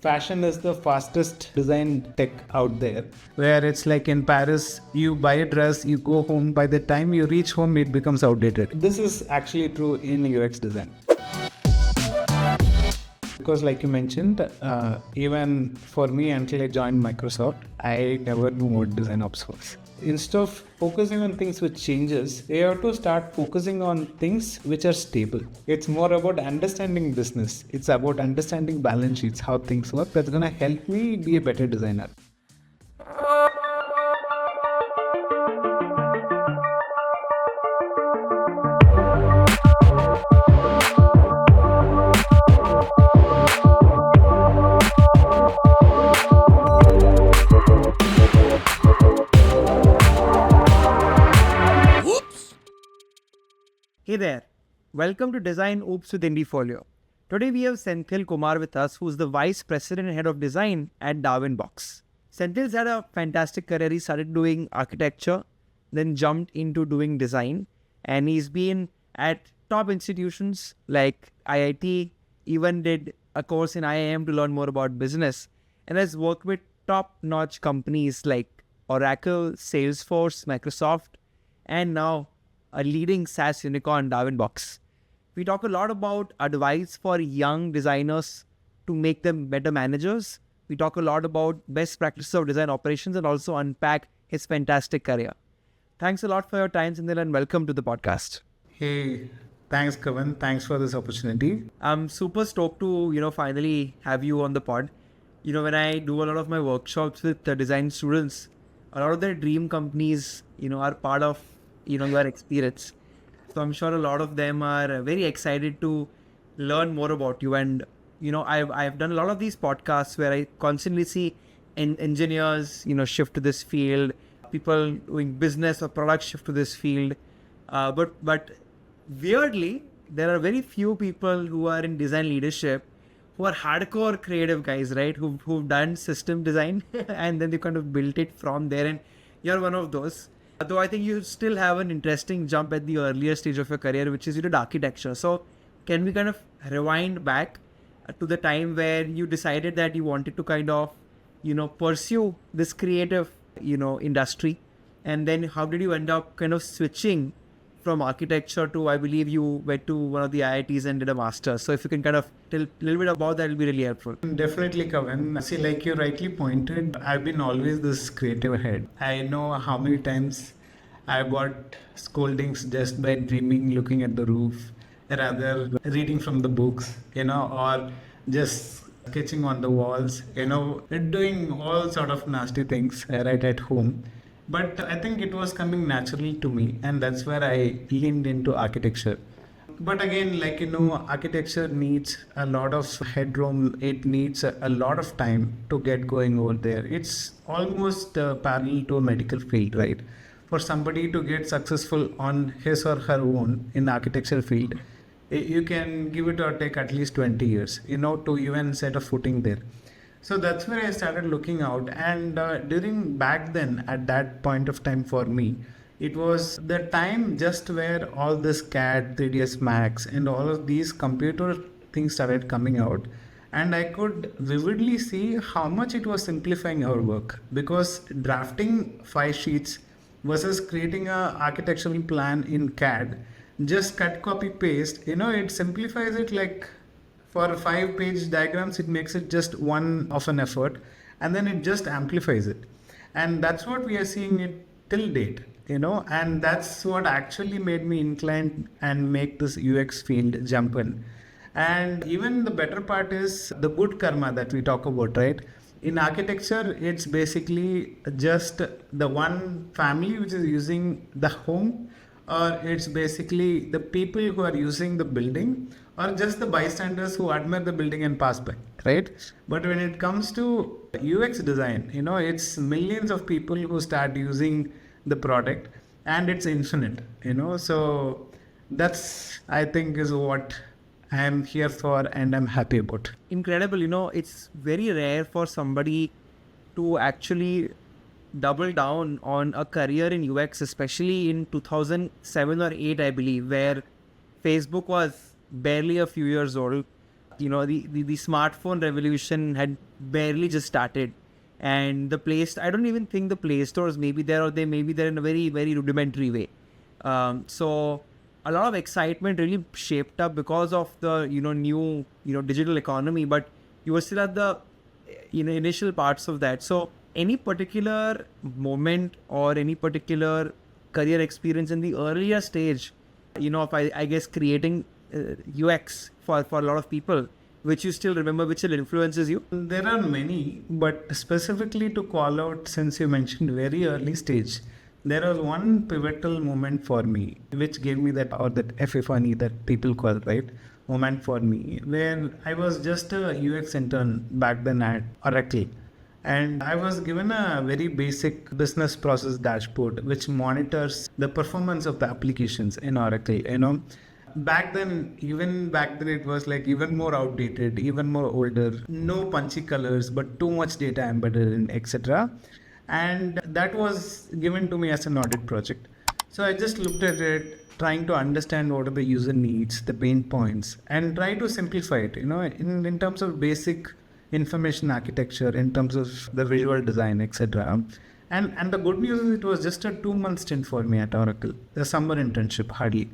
Fashion is the fastest design tech out there, where it's like in Paris, you buy a dress, you go home, by the time you reach home, it becomes outdated. This is actually true in UX design. Because like you mentioned, even for me, until I joined Microsoft, I never knew what design ops was. Instead of focusing on things which changes, you have to start focusing on things which are stable. It's more about understanding business. It's about understanding balance sheets, how things work. That's going to help me be a better designer. Hey there, welcome to Design Oops with Indiefolio. Today we have Senthil Kumar with us, who's the Vice President and Head of Design at Darwinbox. Senthil's had a fantastic career. He started doing architecture, then jumped into doing design, and he's been at top institutions like IIT, even did a course in IIM to learn more about business, and has worked with top-notch companies like Oracle, Salesforce, Microsoft, and now a leading SaaS unicorn, Darwinbox. We talk a lot about advice for young designers to make them better managers. We talk a lot about best practices of design operations and also unpack his fantastic career. Thanks a lot for your time, Senthil, and welcome to the podcast. Hey, thanks, Kavan. Thanks for this opportunity. I'm super stoked to, finally have you on the pod. When I do a lot of my workshops with the design students, a lot of their dream companies, are part of your experience. So I'm sure a lot of them are very excited to learn more about you. And, I've done a lot of these podcasts where I constantly see engineers, shift to this field, people doing business or product shift to this field. But weirdly, there are very few people who are in design leadership who are hardcore creative guys, right? Who've done system design and then they kind of built it from there. And you're one of those. Though I think you still have an interesting jump at the earlier stage of your career, which is you did architecture. So can we kind of rewind back to the time where you decided that you wanted to kind of, pursue this creative, industry? And then how did you end up kind of switching from architecture to, I believe you went to one of the IITs and did a master's. So if you can kind of tell a little bit about that, it'll be really helpful. Definitely, Kavan. See, like you rightly pointed, I've been always this creative head. I know how many times I got scoldings just by dreaming, looking at the roof, rather reading from the books, or just sketching on the walls, doing all sort of nasty things right at home. But I think it was coming naturally to me, and that's where I leaned into architecture. But again, architecture needs a lot of headroom. It needs a lot of time to get going over there. It's almost parallel to a medical field, right? For somebody to get successful on his or her own in the architecture field, you can give it or take at least 20 years, to even set a footing there. So that's where I started looking out. And during back then, at that point of time for me, it was the time just where all this CAD, 3ds Max, and all of these computer things started coming out. And I could vividly see how much it was simplifying our work, because drafting 5 sheets versus creating a architectural plan in CAD, just cut, copy, paste, it simplifies it. Like for 5-page diagrams, it makes it just one of an effort, and then it just amplifies it. And that's what we are seeing it till date, and that's what actually made me inclined and make this UX field jump in. And even the better part is the good karma that we talk about, right? In architecture, it's basically just the one family which is using the home, or it's basically the people who are using the building, or just the bystanders who admire the building and pass by, right? But when it comes to UX design, it's millions of people who start using the product, and it's infinite, so that's, I think, is what I'm here for and I'm happy about. Incredible. It's very rare for somebody to actually double down on a career in UX, especially in 2007 or 8, I believe, where Facebook was barely a few years old. The smartphone revolution had barely just started, and I don't even think the Play Stores may be there, or they may be there in a very, very rudimentary way. So a lot of excitement really shaped up because of the new digital economy, but you were still at the initial parts of that. So any particular moment or any particular career experience in the earlier stage, of I guess creating UX for a lot of people, which you still remember, which still influences you? There are many, but specifically to call out, since you mentioned very early stage, there was one pivotal moment for me, which gave me that, or that epiphany that people call, right? Moment for me, where I was just a UX intern back then at Oracle. And I was given a very basic business process dashboard, which monitors the performance of the applications in Oracle. Back then, it was like even more outdated, even more older, no punchy colors, but too much data embedded in, etc. And that was given to me as an audit project. So I just looked at it, trying to understand what are the user needs, the pain points, and try to simplify it, in terms of basic information architecture, in terms of the visual design, etc. And the good news is it was just a 2-month stint for me at Oracle, the summer internship, hardly.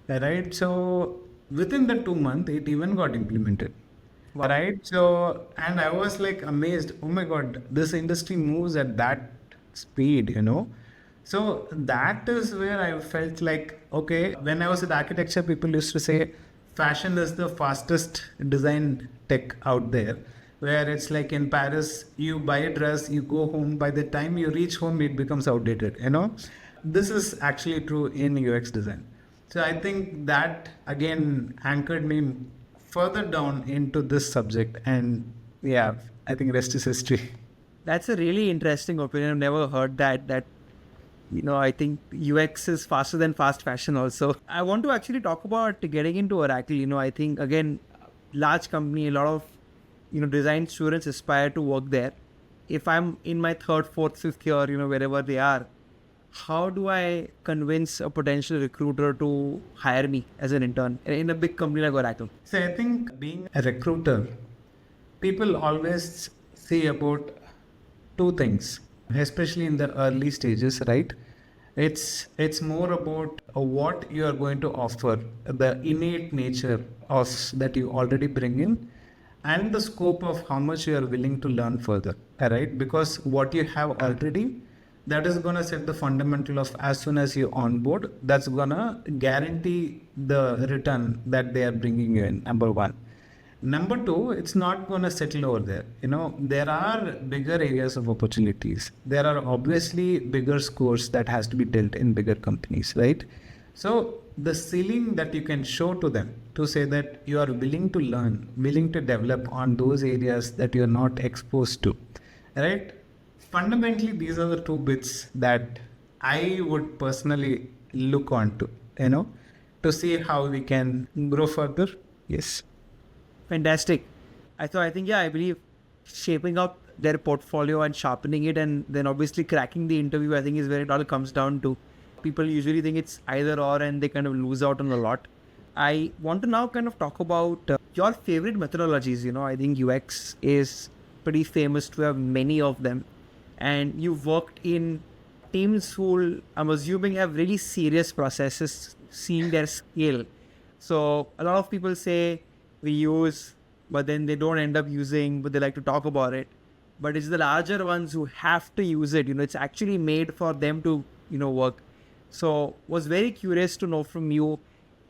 Right? So within the 2 months, it even got implemented. Wow. Right? So, and I was like amazed, oh my God, this industry moves at that speed. So that is where I felt like, okay, when I was at architecture, people used to say fashion is the fastest design tech out there, where it's like in Paris, you buy a dress, you go home, by the time you reach home, it becomes outdated. This is actually true in UX design. So I think that again anchored me further down into this subject, and yeah, I think rest is history. That's a really interesting opinion. I've never heard that. I think UX is faster than fast fashion also. I want to actually talk about getting into Oracle. I think, again, large company, a lot of, design students aspire to work there. If I'm in my 3rd, 4th, 5th year, wherever they are, how do I convince a potential recruiter to hire me as an intern in a big company like Oracle? So I think being a recruiter, people always say about 2 things, especially in the early stages, right? It's more about what you are going to offer, the innate nature of that you already bring in, and the scope of how much you are willing to learn further, right? Because what you have already, that is going to set the fundamental of as soon as you onboard, that's going to guarantee the return that they are bringing you in, number one. Number two, it's not going to settle over there. There are bigger areas of opportunities. There are obviously bigger scores that has to be dealt in bigger companies, right? So the ceiling that you can show to them to say that you are willing to learn, willing to develop on those areas that you are not exposed to, right? Fundamentally, these are the 2 bits that I would personally look on to see how we can grow further. Yes. Fantastic. I believe shaping up their portfolio and sharpening it, and then obviously cracking the interview, I think is where it all comes down to. People usually think it's either or, and they kind of lose out on a lot. I want to now kind of talk about your favorite methodologies. I think UX is pretty famous to have many of them. And you've worked in teams who, I'm assuming, have really serious processes, seeing their scale. So a lot of people say we use, but then they don't end up using, but they like to talk about it. But it's the larger ones who have to use it. It's actually made for them to, work. So was very curious to know from you,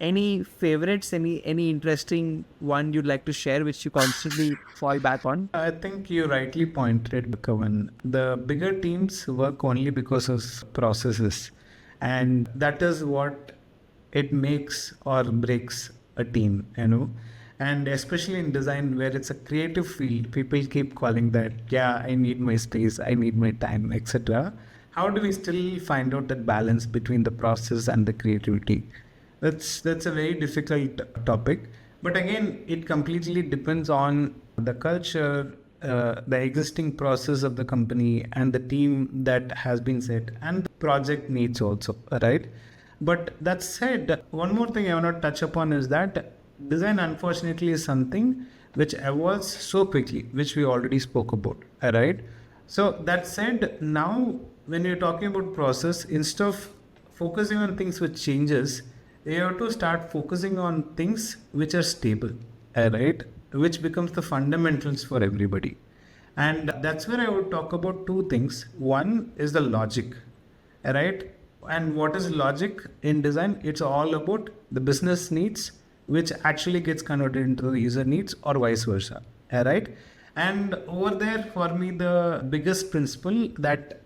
any favorites, any interesting one you'd like to share, which you constantly fall back on? I think you rightly pointed, Kavan. The bigger teams work only because of processes, and that is what it makes or breaks a team, And especially in design, where it's a creative field, people keep calling that, yeah, I need my space, I need my time, etc. How do we still find out that balance between the process and the creativity? That's a very difficult topic. But again, it completely depends on the culture, the existing process of the company and the team that has been set, and the project needs also, right? But that said, one more thing I want to touch upon is that design, unfortunately, is something which evolves so quickly, which we already spoke about. All right. So that said, now when you're talking about process, instead of focusing on things which changes, you have to start focusing on things which are stable, right? Which becomes the fundamentals for everybody. And that's where I would talk about two things. One is the logic, right? And what is logic in design? It's all about the business needs, which actually gets converted into the user needs, or vice versa, right? And over there, for me, the biggest principle that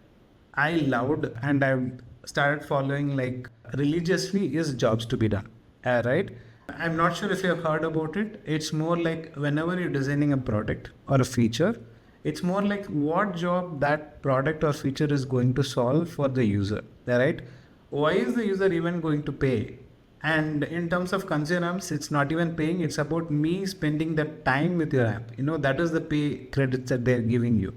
I loved and I've started following like religiously is jobs to be done, right? I'm not sure if you've heard about it. It's more like whenever you're designing a product or a feature, it's more like what job that product or feature is going to solve for the user, right? Why is the user even going to pay? And in terms of consumer, it's not even paying. It's about me spending that time with your app. That is the pay credits that they're giving you,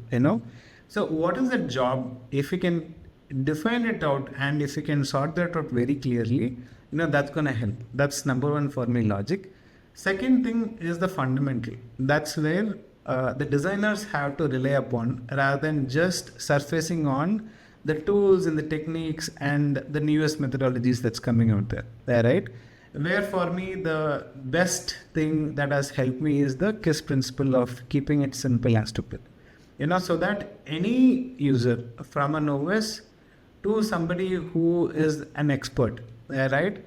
So what is the job? If you can define it out and if you can sort that out very clearly, that's going to help. That's number one for me, logic. Second thing is the fundamental. That's where the designers have to rely upon rather than just surfacing on the tools and the techniques and the newest methodologies that's coming out there, right? Where for me, the best thing that has helped me is the KISS principle of keeping it simple and stupid. So that any user from a novice to somebody who is an expert, right?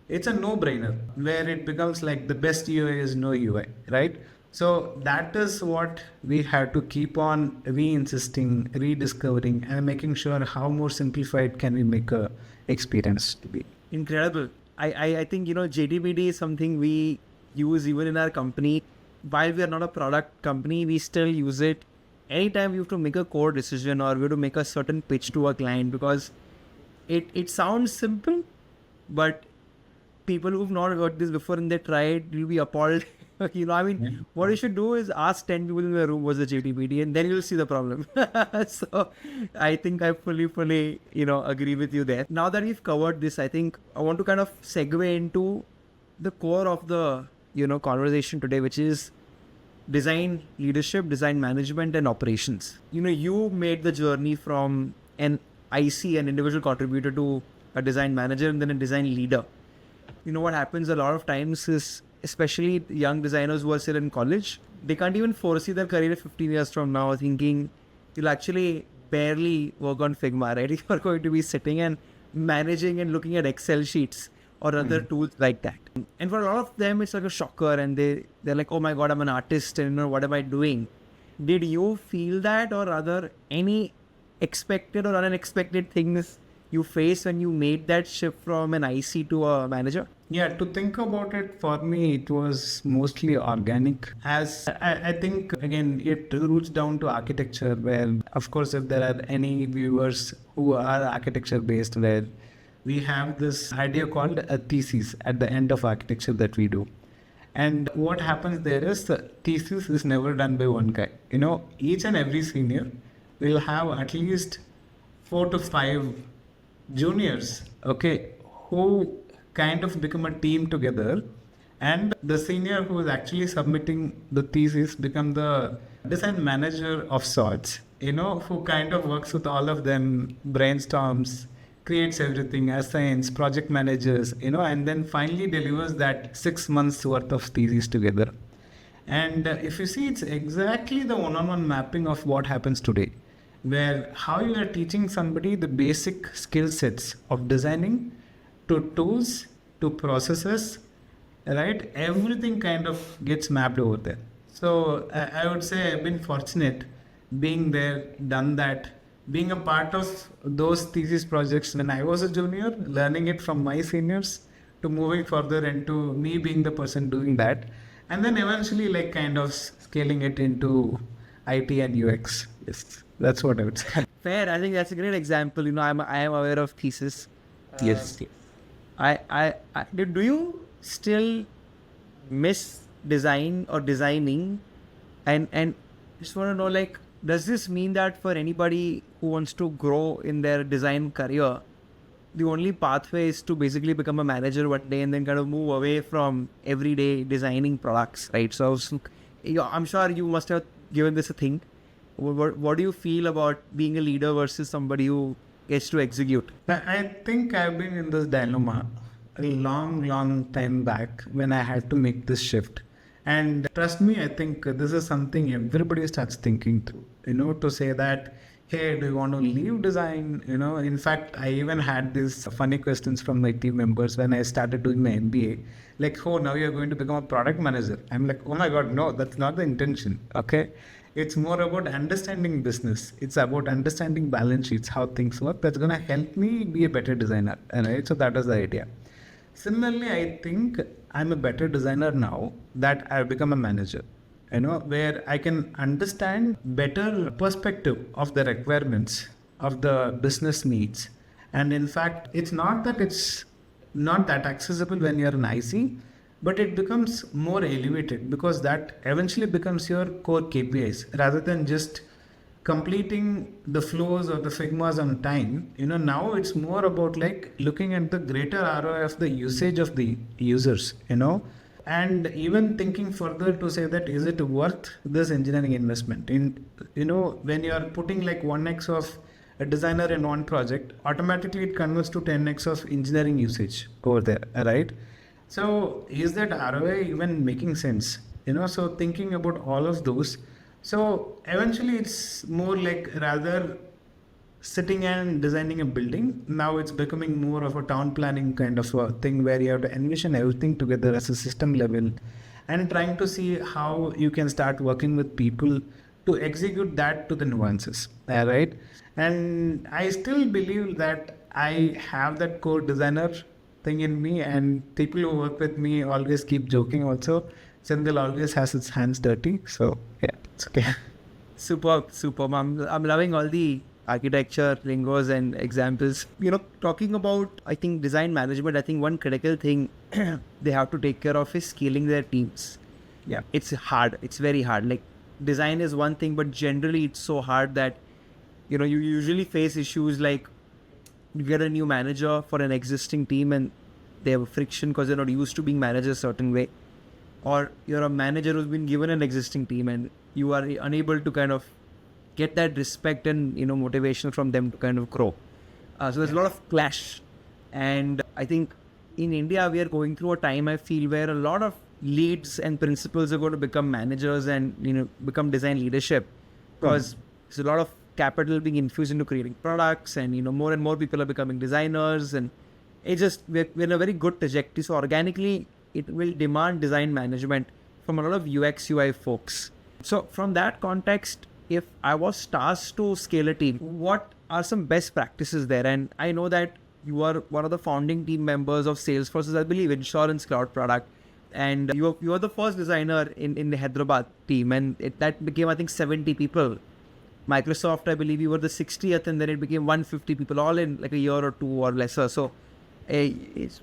It's a no-brainer where it becomes like the best UI is no UI, right? So that is what we have to keep on re-insisting, rediscovering, and making sure how more simplified can we make a experience to be. Incredible. I think, JTBD is something we use even in our company. While we are not a product company, we still use it anytime we have to make a core decision or we have to make a certain pitch to a client, because it sounds simple, but people who've not heard this before and they try it, you'll be appalled. What you should do is ask 10 people in the room what's the JTBD, and then you'll see the problem. So I think I fully, agree with you there. Now that we've covered this, I think I want to kind of segue into the core of the, conversation today, which is design leadership, design management, and operations. You made the journey from an IC, an individual contributor, to a design manager and then a design leader. What happens a lot of times is, especially young designers who are still in college, they can't even foresee their career 15 years from now, thinking you'll actually barely work on Figma, right? You're going to be sitting and managing and looking at Excel sheets or other tools like that. And for a lot of them, it's like a shocker, and they're like, oh my God, I'm an artist, and what am I doing? Did you feel that, or are there any expected or unexpected things you faced when you made that shift from an IC to a manager? Yeah, to think about it, for me, it was mostly organic. As I think, again, it roots down to architecture, where, of course, if there are any viewers who are architecture based, where we have this idea called a thesis at the end of architecture that we do. And what happens there is the thesis is never done by one guy. Each and every senior will have at least 4 to 5 juniors, who kind of become a team together, and the senior who is actually submitting the thesis become the design manager of sorts, who kind of works with all of them, brainstorms, creates everything, assigns, project managers, and then finally delivers that 6 months worth of thesis together. And if you see, it's exactly the one-on-one mapping of what happens today, where how you are teaching somebody the basic skill sets of designing, to tools, to processes, right? Everything kind of gets mapped over there. So I would say I've been fortunate being there, done that, being a part of those thesis projects when I was a junior, learning it from my seniors, to moving further into me being the person doing that, and then eventually kind of scaling it into IT and UX. Yes, that's what I would say. Fair. I think that's a great example. I am aware of thesis. Yes. Do you still miss design or designing? And just want to know, does this mean that for anybody who wants to grow in their design career, the only pathway is to basically become a manager one day and then kind of move away from everyday designing products, right? So I was I'm sure you must have given this a think. What do you feel about being a leader versus somebody who gets to execute? I think I've been in this dilemma a long time back when I had to make this shift. And trust me, I think this is something everybody starts thinking through, to say that, hey, do you want to leave design? In fact, I even had these funny questions from my team members when I started doing my MBA. Like, oh, now you're going to become a product manager. I'm like, oh my God, no, that's not the intention. Okay. It's more about understanding business. It's about understanding balance sheets, how things work. That's going to help me be a better designer. Right? So that was the idea. Similarly, I think I'm a better designer now that I've become a manager, where I can understand better perspective of the requirements of the business needs. And in fact, it's not that it's not that accessible when you're an IC, but it becomes more elevated because that eventually becomes your core KPIs rather than just completing the flows or the figmas on time. Now it's more about like looking at the greater ROI of the usage of the users, and even thinking further to say that is it worth this engineering investment in, when you are putting like 1x of a designer in one project, automatically it converts to 10x of engineering usage over there, right? So is that ROI even making sense? So thinking about all of those. So eventually it's more like rather sitting and designing a building. Now it's becoming more of a town planning kind of a thing where you have to envision everything together as a system level and trying to see how you can start working with people to execute that to the nuances, right? And I still believe that I have that core designer thing in me, and people who work with me always keep joking also. Senthil always has its hands dirty, so yeah, it's okay. Superb. I'm loving all the architecture lingos and examples. Talking about, I think, design management, I think one critical thing they have to take care of is scaling their teams. Yeah. It's hard. It's very hard. Like, design is one thing, but generally it's so hard that, you usually face issues like you get a new manager for an existing team and they have a friction because they're not used to being managed a certain way. Or you're a manager who's been given an existing team and you are unable to kind of get that respect and, motivation from them to kind of grow. So there's a lot of clash. And I think in India, we are going through a time, I feel, where a lot of leads and principals are going to become managers and, become design leadership because there's a lot of capital being infused into creating products and, more and more people are becoming designers and we're in a very good trajectory. So organically, it will demand design management from a lot of UX, UI folks. So from that context, if I was tasked to scale a team, what are some best practices there? And I know that you are one of the founding team members of Salesforce's, I believe, insurance cloud product. And you are the first designer in the Hyderabad team. And that became, I think, 70 people. Microsoft, I believe you were the 60th, and then it became 150 people, all in like a year or two or lesser. So it's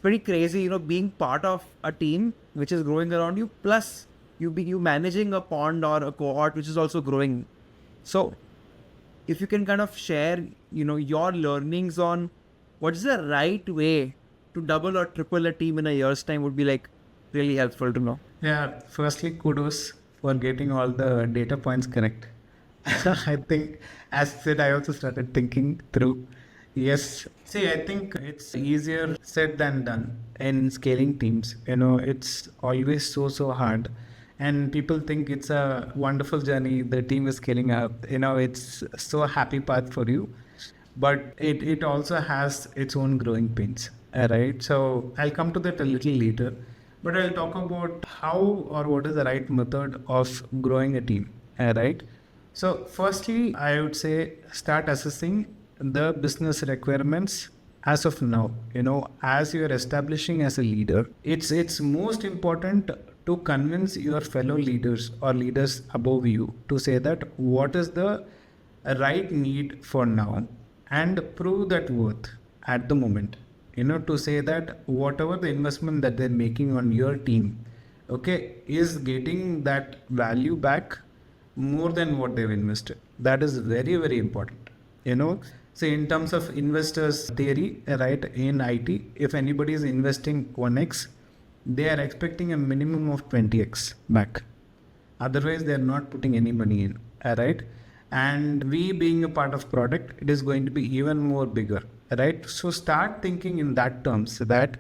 pretty crazy, being part of a team which is growing around you, plus you managing a pond or a cohort which is also growing. So if you can kind of share, your learnings on what is the right way to double or triple a team in a year's time would be like really helpful to know. Yeah, firstly, kudos for getting all the data points correct. I think, as said, I also started thinking through. Yes. See, I think it's easier said than done in scaling teams. It's always so hard. And people think it's a wonderful journey. The team is scaling up. It's so happy path for you. But it also has its own growing pains. Right. So I'll come to that a little later. But I'll talk about how or what is the right method of growing a team. Right. So firstly, I would say start assessing the business requirements as of now. As you are establishing as a leader, it's most important to convince your fellow leaders or leaders above you to say that what is the right need for now and prove that worth at the moment. To say that whatever the investment that they're making on your team, okay, is getting that value back more than what they've invested. That is very, very important. So in terms of investors theory, right, in IT, if anybody is investing 1x, they are expecting a minimum of 20x back. Otherwise, they're not putting any money in, right? And we being a part of product, it is going to be even more bigger, right? So start thinking in that terms that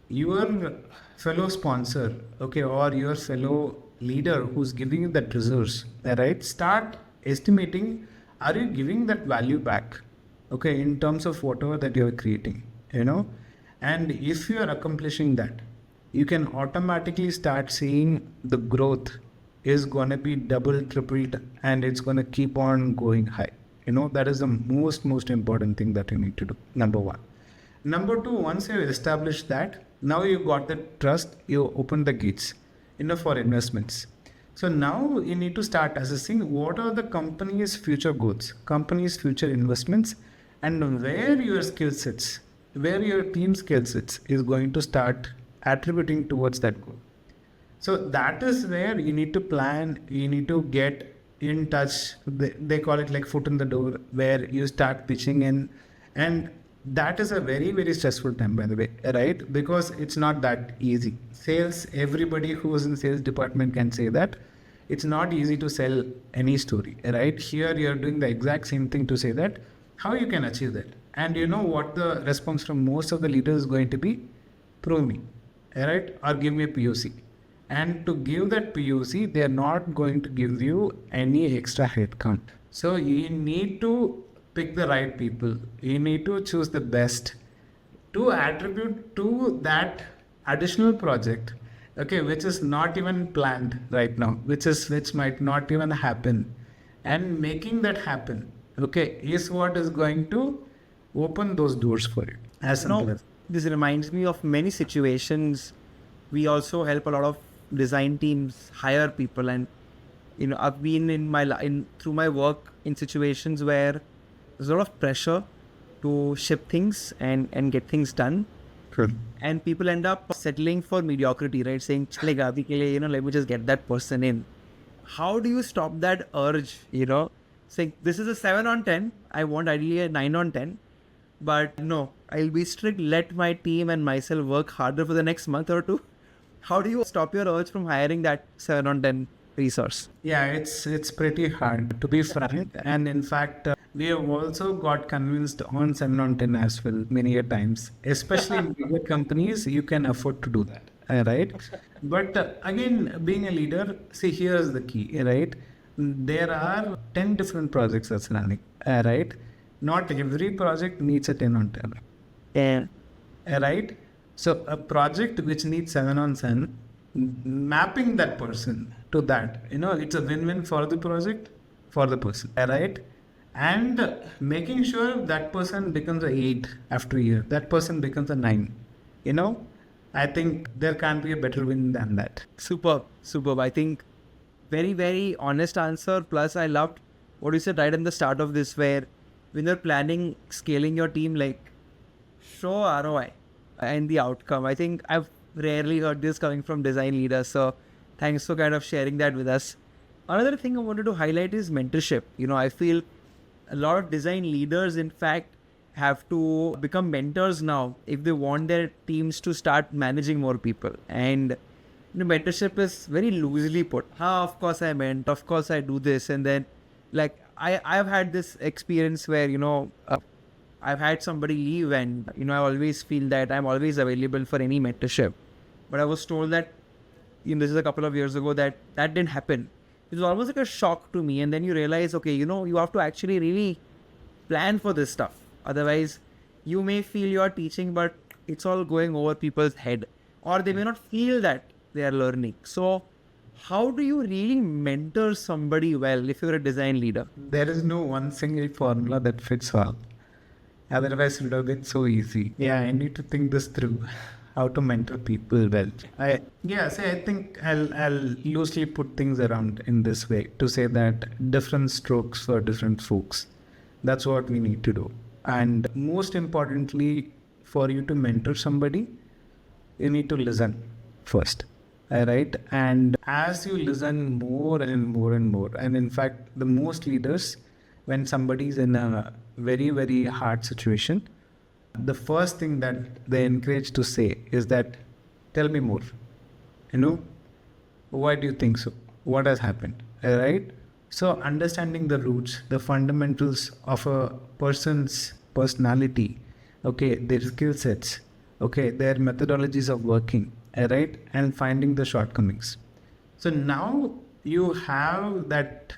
your fellow sponsor, okay, or your fellow leader who's giving you that resource, right? Start estimating, are you giving that value back, okay, in terms of whatever that you're creating, and if you are accomplishing that, you can automatically start seeing the growth is going to be double, tripled, and it's going to keep on going high. That is the most important thing that you need to do. Number one. Number two, once you establish that, now you got the trust, you open the gates, for investments. So now you need to start assessing what are the company's future goals, company's future investments, and where your skill sets, where your team skill sets is going to start attributing towards that goal. So that is where you need to plan, you need to get in touch. They call it like foot in the door, where you start pitching in. And that is a very stressful time, by the way, right? Because it's not that easy. Sales, everybody who is in sales department can say that it's not easy to sell any story, right? Here you're doing the exact same thing to say that how you can achieve that. And you know what the response from most of the leaders is going to be? Prove me, right? Or give me a POC. And to give that POC, they are not going to give you any extra headcount. So you need to pick the right people. You need to choose the best to attribute to that additional project, okay, which is not even planned right now, which might not even happen. And making that happen, okay, is what is going to open those doors for you. As simple as. This reminds me of many situations. We also help a lot of design teams hire people, and I've been through my work in situations where there's a lot of pressure to ship things and get things done. Good. And people end up settling for mediocrity, right? Saying, "Chalega, abhi ke liye, let me just get that person in." How do you stop that urge? Saying, "This is a 7 on 10. I want ideally a 9 on 10. But no, I'll be strict. Let my team and myself work harder for the next month or two." How do you stop your urge from hiring that 7 on 10 resource? Yeah, it's pretty hard, to be frank. And in fact, we have also got convinced on 7 on 10 as well many a times. Especially in bigger companies, you can afford to do that, right? But again, being a leader, see, here's the key, right? There are 10 different projects that's running, right? Not every project needs a 10 on 10. Yeah. Right? So a project which needs 7 on 7, mapping that person to that, it's a win-win for the project, for the person, right? And making sure that person becomes a 8 after a year, that person becomes a 9, I think there can't be a better win than that. Superb. I think very honest answer. Plus, I loved what you said right in the start of this, where when you're planning scaling your team, like, show ROI and the outcome. I think I've rarely heard this coming from design leaders. So thanks for kind of sharing that with us. Another thing I wanted to highlight is mentorship. I feel a lot of design leaders, in fact, have to become mentors now if they want their teams to start managing more people. And mentorship is very loosely put. Of course I meant, of course I do this. And then like I've had this experience where, I've had somebody leave and, I always feel that I'm always available for any mentorship. But I was told that, this is a couple of years ago, that didn't happen. It was almost like a shock to me. And then you realize, okay, you have to actually really plan for this stuff. Otherwise, you may feel you're teaching, but it's all going over people's head. Or they may not feel that they are learning. So how do you really mentor somebody well if you're a design leader? There is no one single formula that fits all. Otherwise, it would have been so easy. Yeah, I need to think this through. How to mentor people well. I think I'll loosely put things around in this way to say that different strokes for different folks. That's what we need to do. And most importantly, for you to mentor somebody, you need to listen first. Right? And as you listen more and more and more, and in fact, the most leaders, when somebody's in a very hard situation, the first thing that they encourage to say is that, tell me more. Why do you think so? what has happened, right? So understanding the roots, the fundamentals of a person's personality, okay, their skill sets, okay, their methodologies of working, right, and finding the shortcomings. So now you have that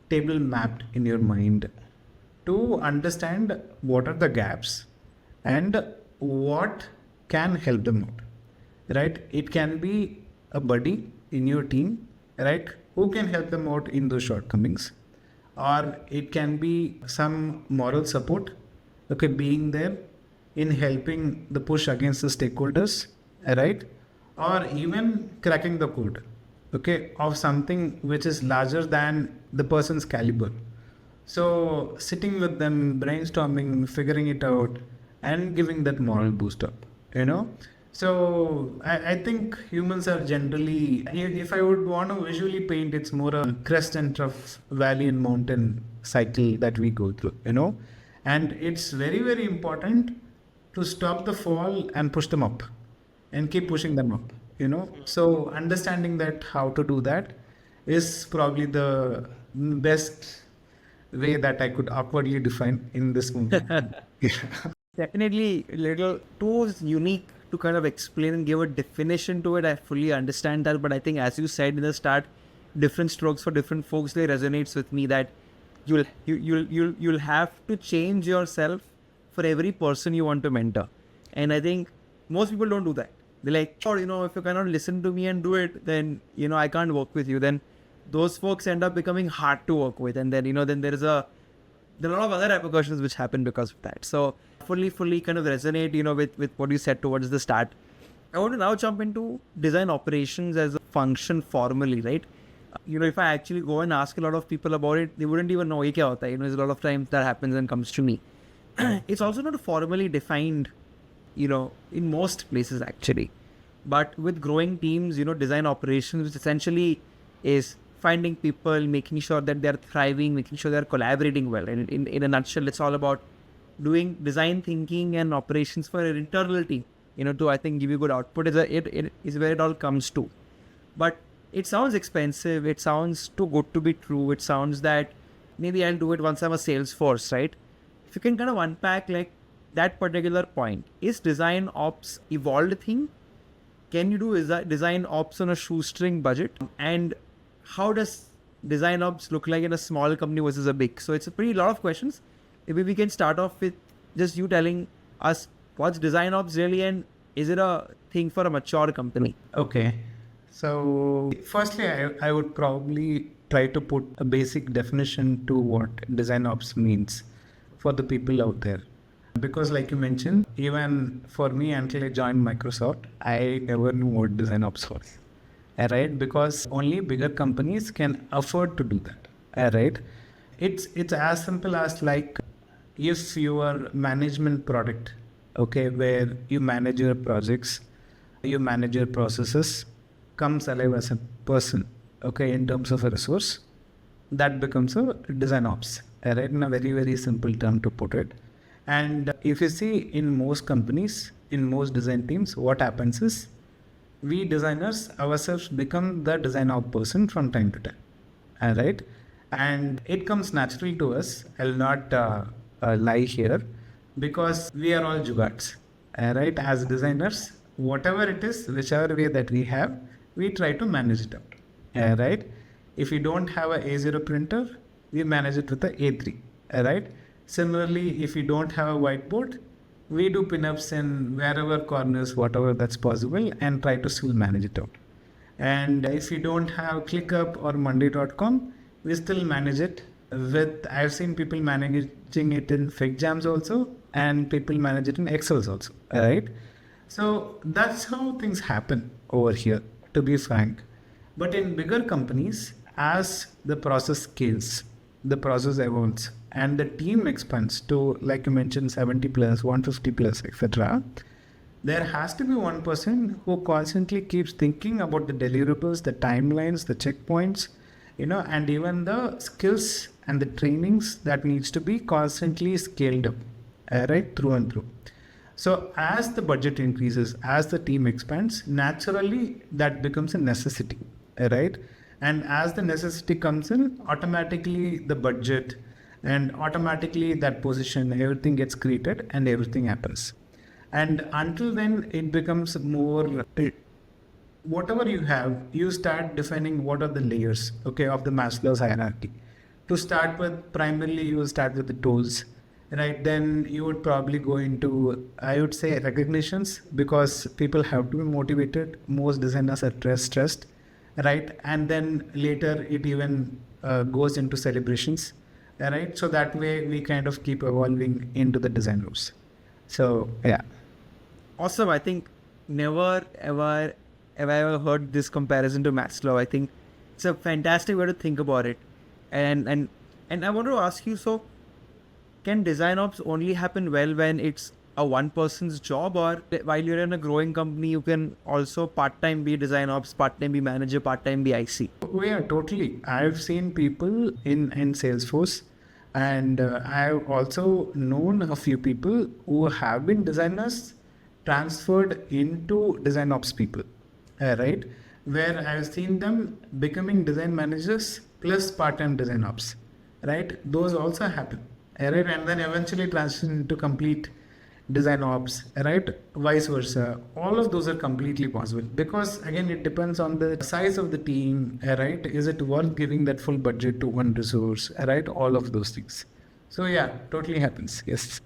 table mapped in your mind to understand what are the gaps and what can help them out, right? It can be a buddy in your team, right, who can help them out in those shortcomings, or it can be some moral support, okay, being there in helping the push against the stakeholders, right, or even cracking the code, okay, of something which is larger than the person's caliber. So sitting with them, brainstorming, figuring it out, and giving that moral boost up, you know. So I think humans are generally, if I would want to visually paint, it's more a crest and trough, valley and mountain cycle that we go through, you know. And it's very, very important to stop the fall and push them up and keep pushing them up, you know. So understanding that how to do that is probably the best way that I could awkwardly define in this movie. Yeah. Definitely a little too unique to kind of explain and give a definition to it. I fully understand that, but I think as you said in the start, different strokes for different folks, they resonates with me that you'll have to change yourself for every person you want to mentor. And I think most people don't do that. They're like, oh, you know, if you cannot listen to me and do it, then, you know, I can't work with you. Then those folks end up becoming hard to work with. And then, you know, then there are a lot of other repercussions which happen because of that. So fully kind of resonate, you know, with what you said towards the start. I want to now jump into design operations as a function formally, right? You know, if I actually go and ask a lot of people about it, they wouldn't even know ye kya hota hai. You know, there's a lot of times that happens and comes to me. It's also not formally defined, you know, in most places actually. But with growing teams, you know, design operations, which essentially is finding people, making sure that they're thriving, making sure they're collaborating well. And in a nutshell, it's all about doing design thinking and operations for an internal team, you know, to, I think, give you good output. It is where it all comes to. But it sounds expensive. It sounds too good to be true. It sounds that maybe I'll do it once I'm a Salesforce, right? If you can kind of unpack like that particular point, is design ops evolved thing? Can you do design ops on a shoestring budget? And how does design ops look like in a small company versus a big? So it's a pretty lot of questions. Maybe we can start off with just you telling us what's design ops really, and is it a thing for a mature company? Okay. So firstly, I would probably try to put a basic definition to what design ops means for the people out there. Because like you mentioned, even for me, until I joined Microsoft, I never knew what design ops was. Right? Because only bigger companies can afford to do that. Right? It's as simple as like if your management product, okay, where you manage your projects, you manage your processes, comes alive as a person, okay, in terms of a resource, that becomes a design ops, right? In a very, very simple term to put it. And if you see in most companies, in most design teams, what happens is we designers ourselves become the design ops person from time to time, right? And it comes naturally to us. I'll not lie here, because we are all jugards, right? As designers, whatever it is, whichever way that we have, we try to manage it out, right? If we don't have a A0 printer, we manage it with a A3, right? Similarly, if we don't have a whiteboard, we do pinups in wherever corners, whatever that's possible, and try to still manage it out. And if we don't have ClickUp or Monday.com, we still manage it with, I've seen people managing it in FigJams also, and people manage it in Excels also, right? So that's how things happen over here, to be frank. But in bigger companies, as the process scales, the process evolves, and the team expands to, like you mentioned, 70 plus, 150 plus, etc., there has to be one person who constantly keeps thinking about the deliverables, the timelines, the checkpoints, you know, and even the skills and the trainings that needs to be constantly scaled up, right, through and through. So as the budget increases, as the team expands, naturally that becomes a necessity, right? And as the necessity comes in, automatically the budget and automatically that position, everything gets created and everything happens. And until then, it becomes more, whatever you have, you start defining what are the layers, okay, of the Maslow's hierarchy. To start with, primarily you will start with the tools, right? Then you would probably go into, I would say, recognitions, because people have to be motivated. Most designers are stressed, right? And then later it even goes into celebrations, right? So that way we kind of keep evolving into the design rules. So yeah. Awesome. I think never ever have I ever heard this comparison to Maslow. I think it's a fantastic way to think about it. And I want to ask you, so can design ops only happen well when it's a one person's job, or while you're in a growing company, you can also part-time be design ops, part-time be manager, part-time be IC? Oh, yeah, totally. I've seen people in Salesforce, and I've also known a few people who have been designers transferred into design ops people, right? Where I've seen them becoming design managers plus part-time design ops, right? Those also happen, right? And then eventually transition into complete design ops, right? Vice versa. All of those are completely possible, because again, it depends on the size of the team, right? Is it worth giving that full budget to one resource, right? All of those things. So yeah, totally happens. Yes.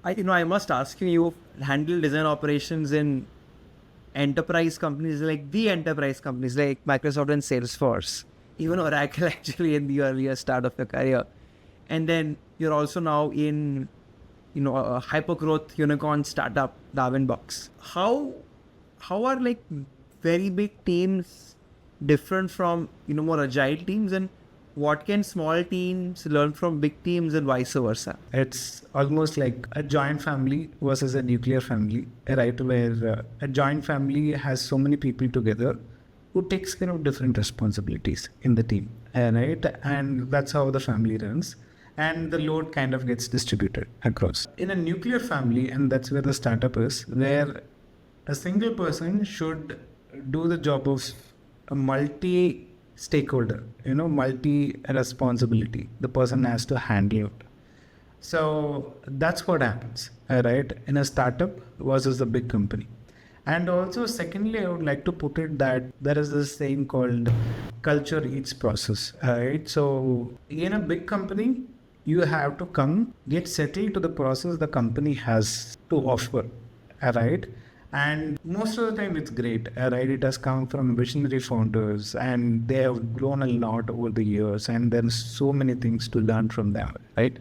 I must ask you, you handle design operations in enterprise companies, like the enterprise companies like Microsoft and Salesforce, even Oracle actually in the earlier start of your career. And then you're also now in, a hypergrowth unicorn startup, Darwinbox. How are like very big teams different from, more agile teams, and what can small teams learn from big teams and vice versa? It's almost like a joint family versus a nuclear family, right? Where a joint family has so many people together who takes care of different responsibilities in the team, right? And that's how the family runs. And the load kind of gets distributed across. In a nuclear family, and that's where the startup is, where a single person should do the job of a multi-stakeholder, multi-responsibility. The person has to handle it. So that's what happens, right, in a startup versus a big company. And also, secondly, I would like to put it that there is this saying called culture eats process, right? So in a big company, you have to come get settled to the process the company has to offer, right? And most of the time it's great, right? It has come from visionary founders and they have grown a lot over the years, and there's so many things to learn from them, right?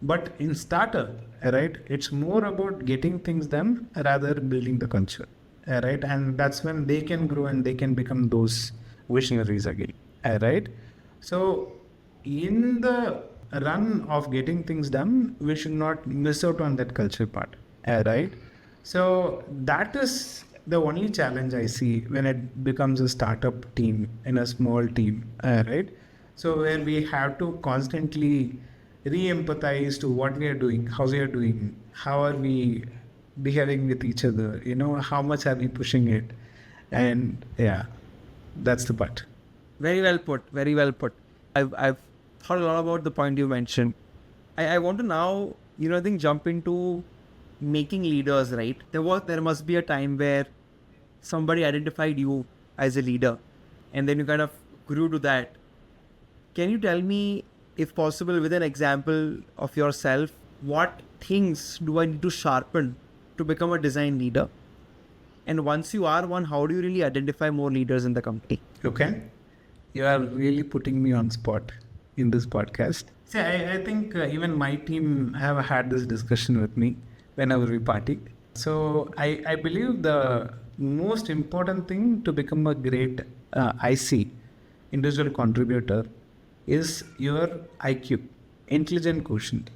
But in startup, right, it's more about getting things done rather building the culture, right? And that's when they can grow and they can become those visionaries again, right? So in the run of getting things done, we should not miss out on that culture part, right? So that is the only challenge I see when it becomes a startup team in a small team, right? So where we have to constantly re-empathize to what we are doing, how we are doing, how are we behaving with each other, how much are we pushing it, and yeah, that's the part. Very well put. Very well put. I've thought a lot about the point you mentioned. I want to now, I think jump into making leaders, right? There must be a time where somebody identified you as a leader, and then you kind of grew to that. Can you tell me, if possible, with an example of yourself, what things do I need to sharpen to become a design leader? And once you are one, how do you really identify more leaders in the company? Okay. You are really putting me on spot in this podcast. See, I think even my team have had this discussion with me whenever we party. So I believe the most important thing to become a great IC, individual contributor, is your IQ, intelligent quotient.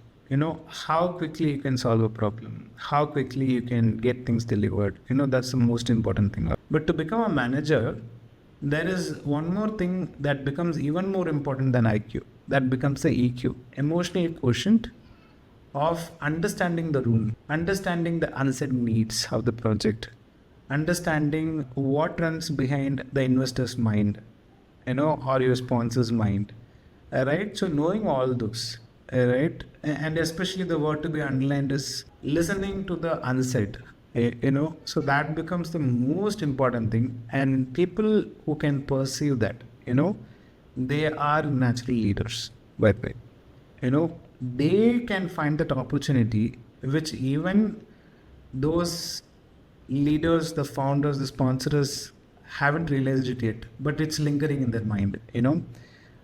How quickly you can solve a problem, how quickly you can get things delivered. That's the most important thing. But to become a manager, there is one more thing that becomes even more important than IQ. That becomes the EQ, emotional quotient of understanding the room, understanding the unsaid needs of the project, understanding what runs behind the investor's mind, or your sponsor's mind. Right? So knowing all those, right? And especially the word to be underlined is listening to the unsaid. So that becomes the most important thing. And people who can perceive that, they are natural leaders, by the way. They can find that opportunity which even those leaders, the founders, the sponsors haven't realized it yet, but it's lingering in their mind.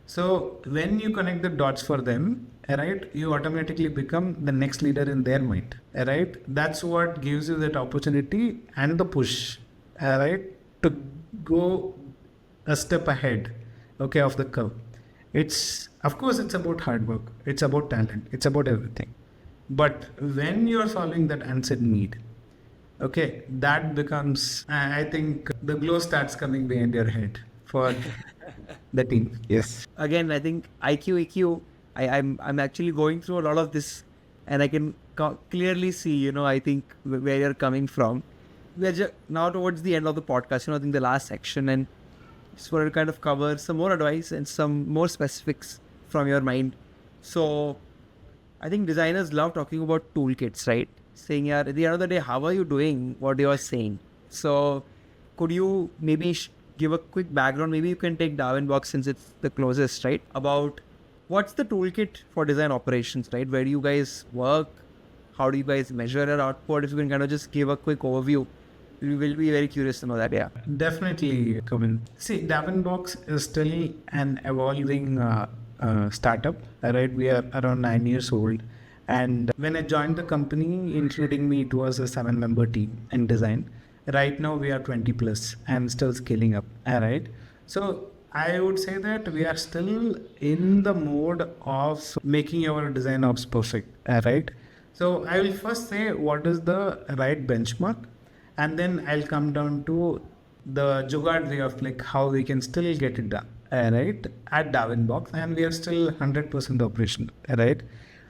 So when you connect the dots for them, right, you automatically become the next leader in their mind, right? That's what gives you that opportunity and the push, right, to go a step ahead, okay, of the curve. It's, of course, it's about hard work, it's about talent, it's about everything. But when you're solving that unsaid need, okay, that becomes, I think, the glow starts coming behind your head for the team. Yes. Again, I think IQ, EQ, I'm actually going through a lot of this, and I can clearly see, I think where you're coming from. We're now towards the end of the podcast, I think the last section, and just wanted to kind of cover some more advice and some more specifics from your mind. So I think designers love talking about toolkits, right? Saying, yeah, at the end of the day, how are you doing what you are saying? So could you maybe give a quick background? Maybe you can take Darwinbox since it's the closest, right? About what's the toolkit for design operations, right? Where do you guys work? How do you guys measure your output? If you can kind of just give a quick overview, we will be very curious to know that, yeah. Definitely, Kamin. See, Darwinbox is still an evolving startup, right? We are around 9 years old. And when I joined the company, including me, it was a 7-member team in design. Right now, we are 20 plus and still scaling up, right? So I would say that we are still in the mode of making our design ops perfect, right? So I will first say what is the right benchmark, and then I'll come down to the jugaad way of like how we can still get it done, right? At Darwinbox, and we are still 100% operational, right?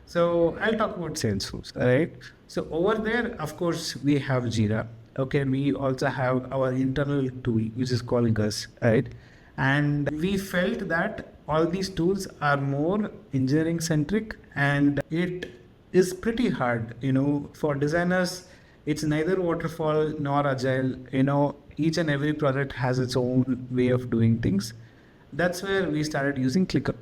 So I'll talk about Salesforce, right? So over there, of course, we have Jira. Okay, we also have our internal tool, which is called Gus, right? And we felt that all these tools are more engineering centric, and it is pretty hard, for designers. It's neither waterfall nor agile. Each and every project has its own way of doing things. That's where we started using ClickUp.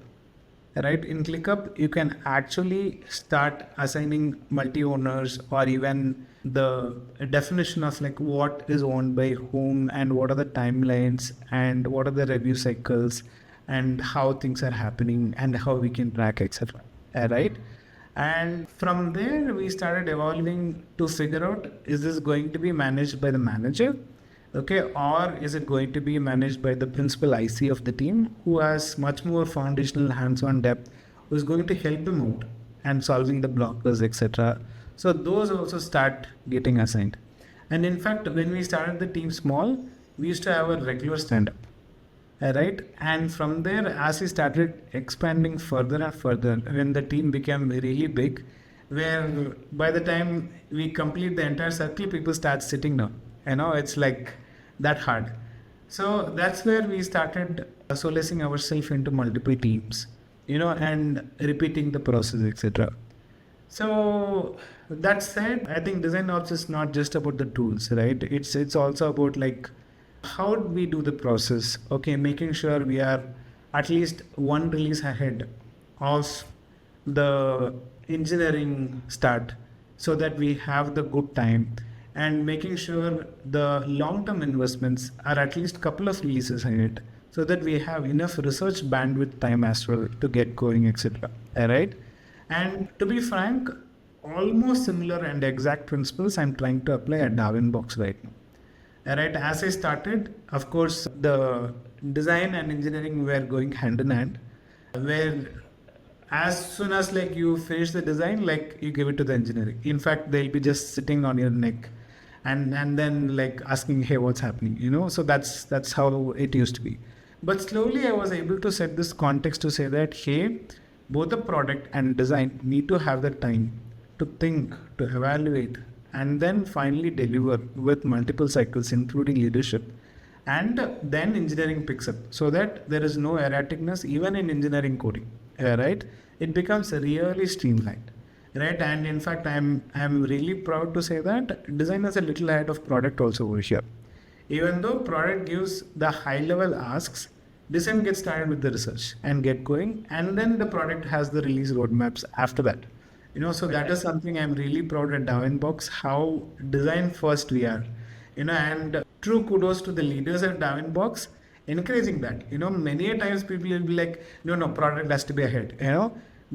Right, in ClickUp, you can actually start assigning multi-owners, or even the definition of like what is owned by whom, and what are the timelines, and what are the review cycles, and how things are happening, and how we can track, etc. Right, and from there we started evolving to figure out, is this going to be managed by the manager? Okay, or is it going to be managed by the principal IC of the team, who has much more foundational hands-on depth, who is going to help them out and solving the blockers, etc. So those also start getting assigned. And in fact, when we started the team small, we used to have a regular stand-up, right? And from there, as we started expanding further and further, when the team became really big, where by the time we complete the entire circle, people start sitting down. It's like that hard. So that's where we started solacing ourselves into multiple teams, and repeating the process, etc. So that said, I think design ops is not just about the tools, right? It's also about like how we do the process. Okay, making sure we are at least one release ahead of the engineering start, so that we have the good time, and making sure the long-term investments are at least a couple of releases ahead, so that we have enough research bandwidth time as well to get going, etc. Right? And to be frank, almost similar and exact principles I'm trying to apply at Darwinbox right now. Right? As I started, of course, the design and engineering were going hand in hand, where as soon as like you finish the design, like you give it to the engineering. In fact, they'll be just sitting on your neck, and then like asking, hey, what's happening? So that's how it used to be. But slowly I was able to set this context to say that, hey, both the product and design need to have the time to think, to evaluate, and then finally deliver with multiple cycles, including leadership. and then engineering picks up, so that there is no erraticness even in engineering coding, right? It becomes really streamlined, right? And in fact, I'm really proud to say that design is a little ahead of product also over here. Even though product gives the high level asks, design gets started with the research and get going, and then the product has the release roadmaps after that. So that is something I'm really proud at Darwinbox, how design first we are. And true kudos to the leaders at Darwinbox encouraging that. Many a times people will be like, no, product has to be ahead,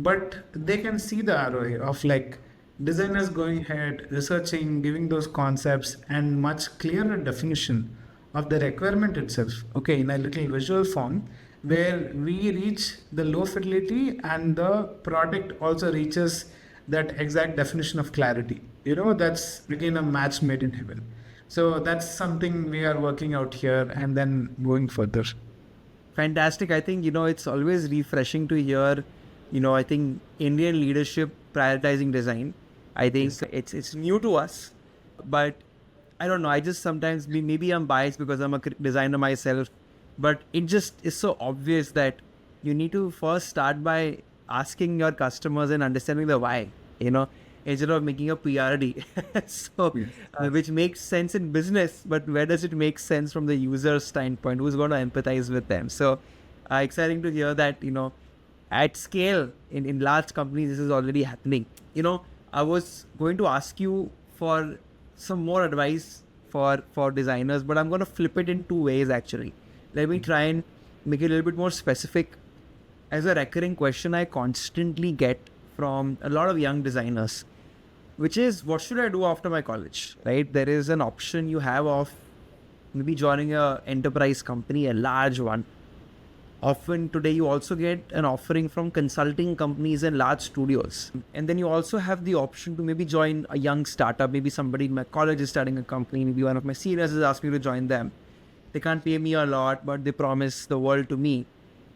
but they can see the ROI of like designers going ahead, researching, giving those concepts and much clearer definition of the requirement itself, okay, in a little visual form, where we reach the low fidelity and the product also reaches that exact definition of clarity. That's again a match made in heaven. So that's something we are working out here and then going further. Fantastic. I think, it's always refreshing to hear, I think Indian leadership prioritizing design. I think it's new to us, but I don't know. I just sometimes, maybe I'm biased because I'm a designer myself, but it just is so obvious that you need to first start by asking your customers and understanding the why, instead of making a PRD. So, which makes sense in business, but where does it make sense from the user standpoint? Who's going to empathize with them? So, exciting to hear that, at scale in large companies, this is already happening. I was going to ask you for some more advice for designers, but I'm going to flip it in two ways actually. Let me try and make it a little bit more specific. As a recurring question I constantly get from a lot of young designers, which is, what should I do after my college, right? There is an option you have of maybe joining a enterprise company, a large one. Often today you also get an offering from consulting companies and large studios. And then you also have the option to maybe join a young startup. Maybe somebody in my college is starting a company. Maybe one of my seniors has asked me to join them. They can't pay me a lot, but they promise the world to me,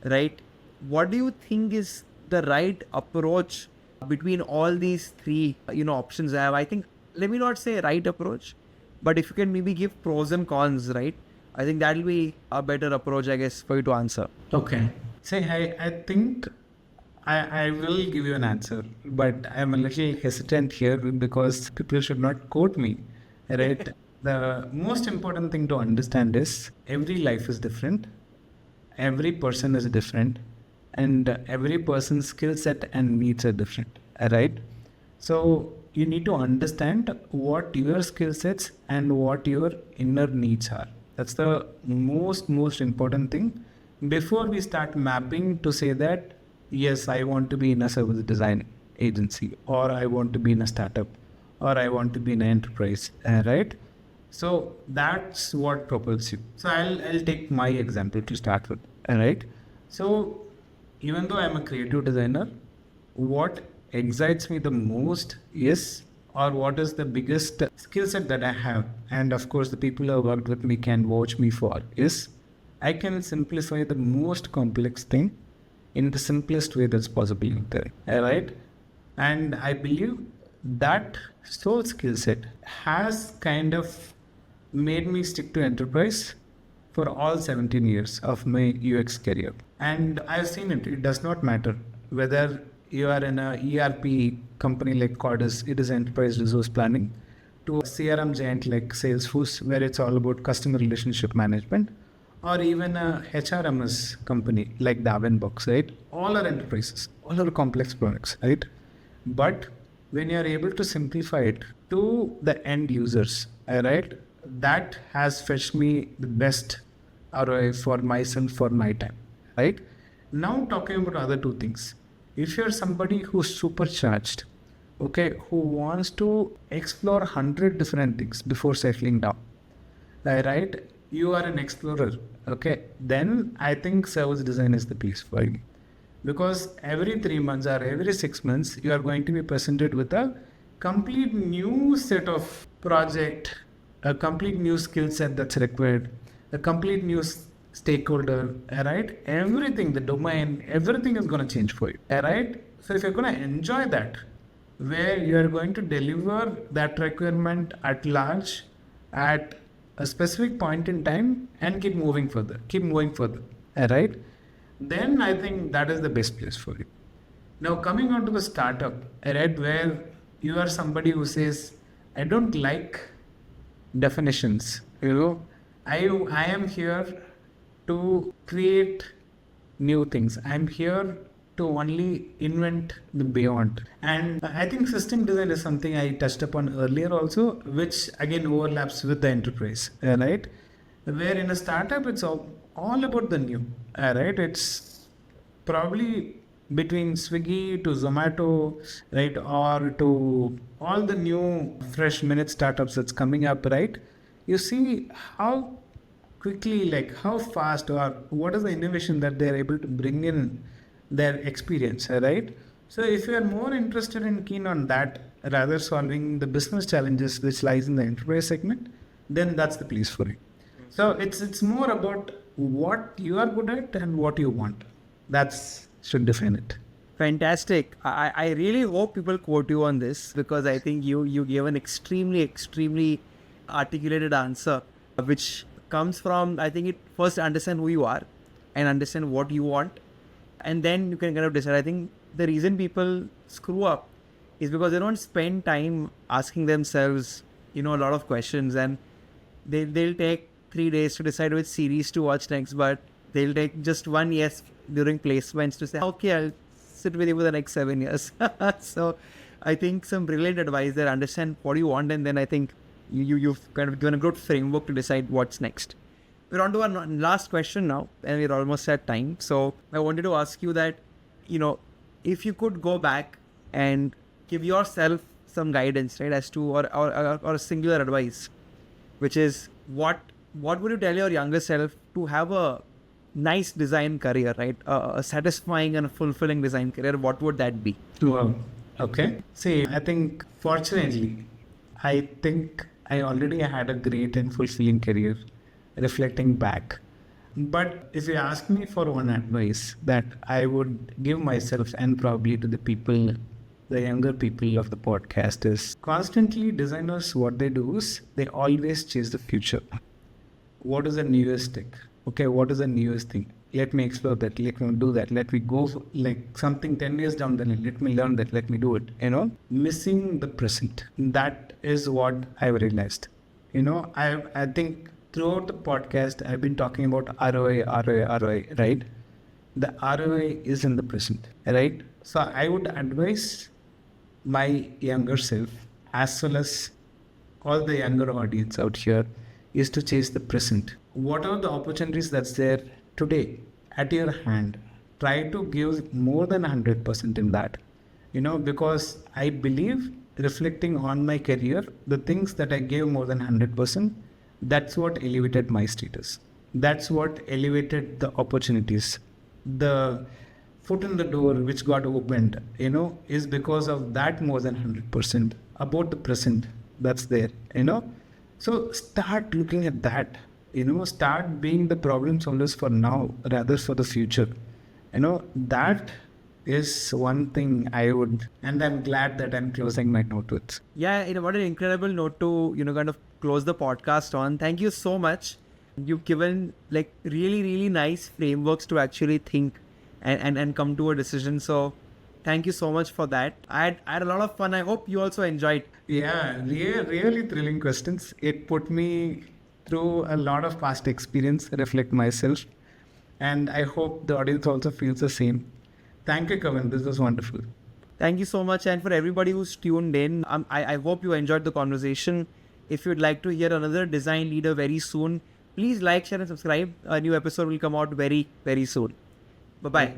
right? What do you think is the right approach between all these three, options I have? I think, let me not say right approach, but if you can maybe give pros and cons, right? I think that'll be a better approach, I guess, for you to answer. Okay. Say, I think I will give you an answer, but I'm a little hesitant here because people should not quote me, right? The most important thing to understand is every life is different, every person is different, and every person's skill set and needs are different, right? So you need to understand what your skill sets and what your inner needs are. That's the most important thing before we start mapping to say that, yes, I want to be in a service design agency, or I want to be in a startup, or I want to be in an enterprise, right? So that's what propels you. So I'll take my example to start with, right? So even though I'm a creative designer, what excites me the most is, or what is the biggest skill set that I have, and of course the people who have worked with me can vouch me for, is I can simplify the most complex thing in the simplest way that's possible there, right? And I believe that sole skill set has kind of made me stick to enterprise for all 17 years of my UX career. And I've seen it does not matter whether you are in a ERP company like Cordis, it is enterprise resource planning, to a CRM giant like Salesforce, where it's all about customer relationship management, or even a HRMS company like Darwinbox, right? All are enterprises, all are complex products, right? But when you're able to simplify it to the end users, right, that has fetched me the best ROI for myself, for my time, right? Now talking about other two things. If you're somebody who's supercharged, okay, who wants to explore 100 different things before settling down, right? You are an explorer, okay? Then I think service design is the piece for you. Because every 3 months or every 6 months, you are going to be presented with a complete new set of project, a complete new skill set that's required, a complete new stakeholder, right? Everything, the domain, everything is going to change for you, right? So if you're going to enjoy that, where you are going to deliver that requirement at large, at a specific point in time and keep moving further, right? Then I think that is the best place for you. Now, coming on to the startup, right, where you are somebody who says, I don't like definitions, I am here to create new things. I'm here to only invent the beyond. And I think system design is something I touched upon earlier also, which again overlaps with the enterprise, right? Where in a startup, it's all about the new, right? It's probably between Swiggy to Zomato, right? Or to all the new fresh minute startups that's coming up, right? You see how quickly, like how fast or what is the innovation that they're able to bring in their experience, right? So if you are more interested and keen on that, rather solving the business challenges which lies in the enterprise segment, then that's the place for you. So it's more about what you are good at and what you want. That's should define it. Fantastic. I really hope people quote you on this, because I think you gave an extremely articulated answer, which comes from, I think, it first understand who you are and understand what you want, and then you can kind of decide. I think the reason people screw up is because they don't spend time asking themselves, a lot of questions, and they'll take 3 days to decide which series to watch next, but they'll take just one yes during placements to say, okay, I'll sit with you for the next 7 years. So I think some brilliant advice there. Understand what you want, and then I think you've kind of given a good framework to decide what's next. We're on to our last question now, and we're almost at time. So I wanted to ask you that, if you could go back and give yourself some guidance, right, as to, or a singular advice, which is what would you tell your younger self to have a nice design career, right? A satisfying and a fulfilling design career, what would that be? Wow. Okay. See, I think fortunately, I think I already had a great and fulfilling career reflecting back. But if you ask me for one advice that I would give myself and probably to the people, the younger people of the podcast, is constantly designers, what they do is they always chase the future. What is the newest tech? Okay, what is the newest thing? Let me explore that. Let me do that. Let me go like something 10 years down the line. Let me learn that. Let me do it. Missing the present. That is what I've realized. I think throughout the podcast, I've been talking about ROI, right? The ROI is in the present, right? So I would advise my younger self, as well as all the younger audience out here, is to chase the present. What are the opportunities that's there today at your hand? Try to give more than 100% in that, because I believe, reflecting on my career, the things that I gave more than 100%, that's what elevated my status. That's what elevated the opportunities. The foot in the door which got opened, is because of that more than 100% about the present that's there, So start looking at that, start being the problem solvers for now, rather for the future. That is one thing I would, and I'm glad that I'm closing my note with. Yeah, what an incredible note to, kind of close the podcast on. Thank you so much. You've given like really, really nice frameworks to actually think and come to a decision. So thank you so much for that. I had a lot of fun. I hope you also enjoyed. Yeah, really thrilling questions. It put me through a lot of past experience, reflect myself, and I hope the audience also feels the same. Thank you, Kevin. This was wonderful. Thank you so much. And for everybody who's tuned in, I hope you enjoyed the conversation. If you'd like to hear another design leader very soon, please like, share, and subscribe. A new episode will come out very, very soon. Bye-bye.